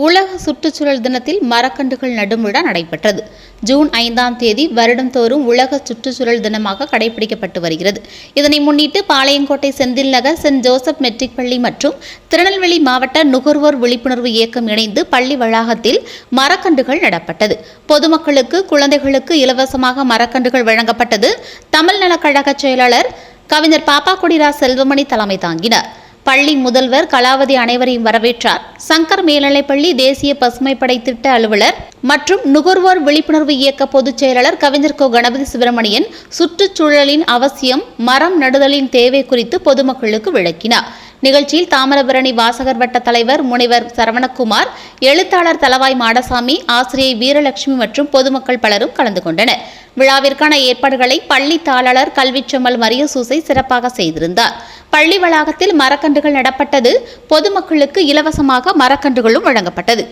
உலக சுற்றுச்சூழல் தினத்தில் மரக்கன்றுகள் நடும் விழா நடைபெற்றது. ஜூன் 5ஆம் தேதி வருடந்தோறும் உலக சுற்றுச்சூழல் தினமாக கடைபிடிக்கப்பட்டு வருகிறது. இதனை முன்னிட்டு Palayamkottai Senthil Nagar send Joseph matric பள்ளி மற்றும் திருநெல்வேலி மாவட்ட நுகர்வோர் விழிப்புணர்வு இயக்கம் இணைந்து பள்ளி வளாகத்தில் மரக்கன்றுகள் நடப்பட்டது. பொதுமக்களுக்கு, குழந்தைகளுக்கு இலவசமாக மரக்கன்றுகள் வழங்கப்பட்டது. தமிழ்நலக் கழக செயலாளர் கவிஞர் பாப்பாக்குடிரா செல்வமணி தலைமை தாங்கினார். பள்ளி முதல்வர் கலாவதி அனைவரையும் வரவேற்றார். சங்கர் மேல்நிலைப்பள்ளி தேசிய பசுமைப்படை திட்ட அலுவலர் மற்றும் நுகர்வோர் விழிப்புணர்வு இயக்க பொதுச் செயலாளர் கவிஞர் கோ கணபதி சுப்பிரமணியன் சுற்றுச்சூழலின் அவசியம், மரம் நடுதலின் தேவை குறித்து பொதுமக்களுக்கு விளக்கினார். நிகழ்ச்சியில் தாமிரபரணி வாசகர் வட்ட தலைவர் முனைவர் சரவணகுமார், எழுத்தாளர் தளவாய் மாடசாமி, ஆசிரியை வீரலட்சுமி மற்றும் பொதுமக்கள் பலரும் கலந்து கொண்டனர். விழாவிற்கான ஏற்பாடுகளை பள்ளி தாளாளர் கல்விச்செம்மல் மரியசூசை சிறப்பாக செய்திருந்தார். பள்ளி வளாகத்தில் மரக்கன்றுகள் நடப்பட்டது. பொதுமக்களுக்கு இலவசமாக மரக்கன்றுகளும் வழங்கப்பட்டது.